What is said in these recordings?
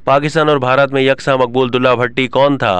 पाकिस्तान और भारत में यकसा मकबूल दुल्ला भट्टी कौन था?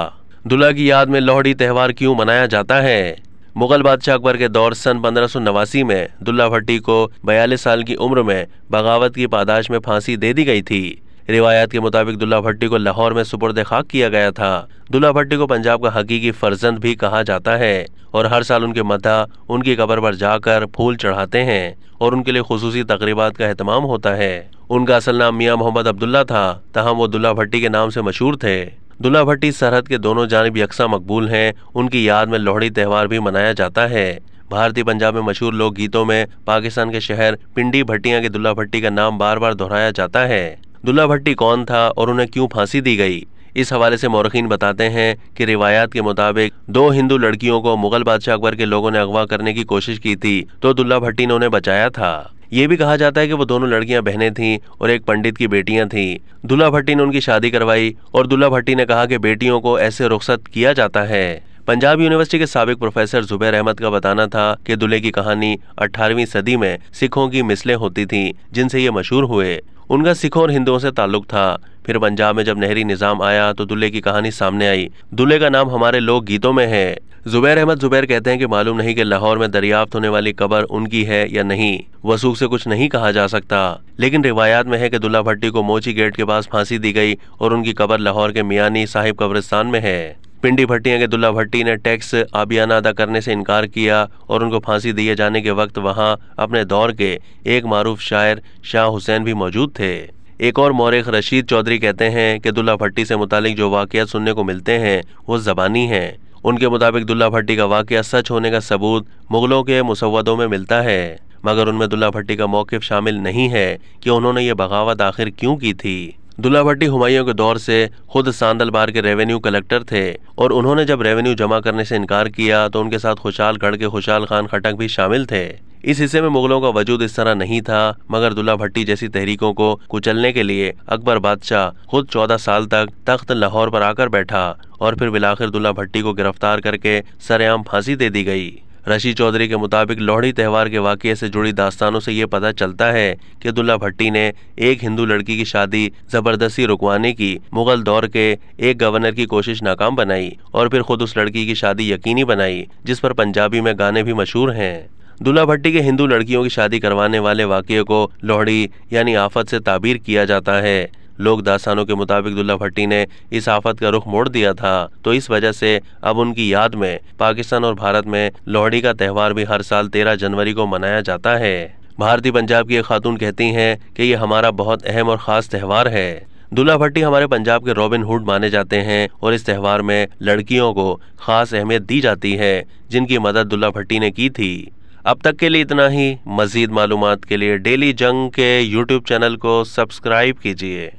दुल्हा की याद में लोहड़ी त्यौहार क्यों मनाया जाता है? मुगल बादशाह अकबर के दौर सन 1589 में दुल्ला भट्टी को 42 साल की उम्र में बगावत की पादाश में फांसी दे दी गई थी। रिवायात के मुताबिक दुल्ला भट्टी को लाहौर में सुपुर्द खाक किया गया था। दुल्ला भट्टी को पंजाब का हकीकी फर्जंद भी कहा जाता है और हर साल उनके मद्दा उनकी कब्र पर जाकर फूल चढ़ाते हैं और उनके लिए खुसूसी तकरीबात का एहतमाम होता है। उनका असल नाम मियां मोहम्मद अब्दुल्ला था, तहम वो दुल्ला भट्टी के नाम से मशहूर थे। दुल्ला भट्टी सरहद के दोनों जानिब यकसा मकबूल हैं। उनकी याद में लोहड़ी त्यौहार भी मनाया जाता है। भारतीय पंजाब में मशहूर लोक गीतों में पाकिस्तान के शहर पिंडी भट्टियां के दुल्ला भट्टी का नाम बार बार दोहराया जाता है। दुल्ला भट्टी कौन था और उन्हें क्यों फांसी दी गई? इस हवाले से मौरखीन बताते हैं कि रिवायात के मुताबिक 2 हिंदू लड़कियों को मुगल बादशाह अकबर के लोगों ने अगवा करने की कोशिश की थी, तो दुल्ला भट्टी ने उन्हें बचाया था। ये भी कहा जाता है कि वो दोनों लड़कियां बहनें थीं और एक पंडित की बेटियां थीं। दुल्ला भट्टी ने उनकी शादी करवाई और दुल्ला भट्टी ने कहा कि बेटियों को ऐसे रुखसत किया जाता है। पंजाब यूनिवर्सिटी के साबिक प्रोफेसर जुबैर अहमद का बताना था कि दूल्हे की कहानी 18वीं सदी में सिखों की मिसलें होती थीं, जिनसे ये मशहूर हुए। उनका सिखों और हिंदुओं से ताल्लुक था। फिर पंजाब में जब नहरी निज़ाम आया तो दूल्हे की कहानी सामने आई। दूल्हे का नाम हमारे लोक गीतों में है। जुबैर अहमद जुबैर कहते हैं कि मालूम नहीं कि लाहौर में दरियाफ्त होने वाली कब्र उनकी है या नहीं। वसूख से कुछ नहीं कहा जा सकता, लेकिन रिवायात में है कि दुल्ला भट्टी को मोची गेट के पास फांसी दी गई और उनकी कब्र लाहौर के मियानी साहिब कब्रिस्तान में है। पिंडी भट्टियां के दुल्ला भट्टी ने टैक्स आबियाना अदा करने से इनकार किया और उनको फांसी दिए जाने के वक्त वहां अपने दौर के एक मारूफ शायर शाह हुसैन भी मौजूद थे। एक और मौरख रशीद चौधरी कहते हैं कि दुल्ला भट्टी से मुतालिक जो वाक़यात सुनने को मिलते हैं वो ज़बानी हैं। उनके मुताबिक दुल्ला भट्टी का वाक़या सच होने का सबूत मुगलों के मुसव्वदों में मिलता है, मगर उनमें दुल्ला भट्टी का मौक़िफ़ शामिल नहीं है कि उन्होंने ये बगावत आखिर क्यों की थी। दुल्ला भट्टी हुमायूं के दौर से खुद सांदलबार के रेवेन्यू कलेक्टर थे और उन्होंने जब रेवेन्यू जमा करने से इनकार किया तो उनके साथ खुशालगढ़ के खुशाल खान खटक भी शामिल थे। इस हिस्से में मुगलों का वजूद इस तरह नहीं था, मगर दुल्ला भट्टी जैसी तहरीकों को कुचलने के लिए अकबर बादशाह खुद 14 साल तक तख्त लाहौर पर आकर बैठा और फिर बिलाखिर दुल्ला भट्टी को गिरफ्तार करके सरेआम फांसी दे दी गई। रशीद चौधरी के मुताबिक लोहड़ी त्यौहार के वाक़ये से जुड़ी दास्तानों से ये पता चलता है कि दुल्ला भट्टी ने एक हिंदू लड़की की शादी जबरदस्ती रुकवाने की मुगल दौर के एक गवर्नर की कोशिश नाकाम बनाई और फिर खुद उस लड़की की शादी यकीनी बनाई, जिस पर पंजाबी में गाने भी मशहूर हैं। दुल्ला भट्टी के हिंदू लड़कियों की शादी करवाने वाले वाक़ये को लोहड़ी यानी आफत से ताबीर किया जाता है। लोक दास्तानों के मुताबिक दुल्ला भट्टी ने इस आफत का रुख मोड़ दिया था, तो इस वजह से अब उनकी याद में पाकिस्तान और भारत में लोहड़ी का त्यौहार भी हर साल 13 जनवरी को मनाया जाता है। भारतीय पंजाब की एक खातून कहती हैं कि ये हमारा बहुत अहम और ख़ास त्यौहार है। दुल्ला भट्टी हमारे पंजाब के रॉबिन हुड माने जाते हैं और इस त्यौहार में लड़कियों को ख़ास अहमियत दी जाती है, जिनकी मदद दुल्ला भट्टी ने की थी। अब तक के लिए इतना ही। मज़ीद मालूमात के लिए डेली जंग के YouTube चैनल को सब्सक्राइब कीजिए।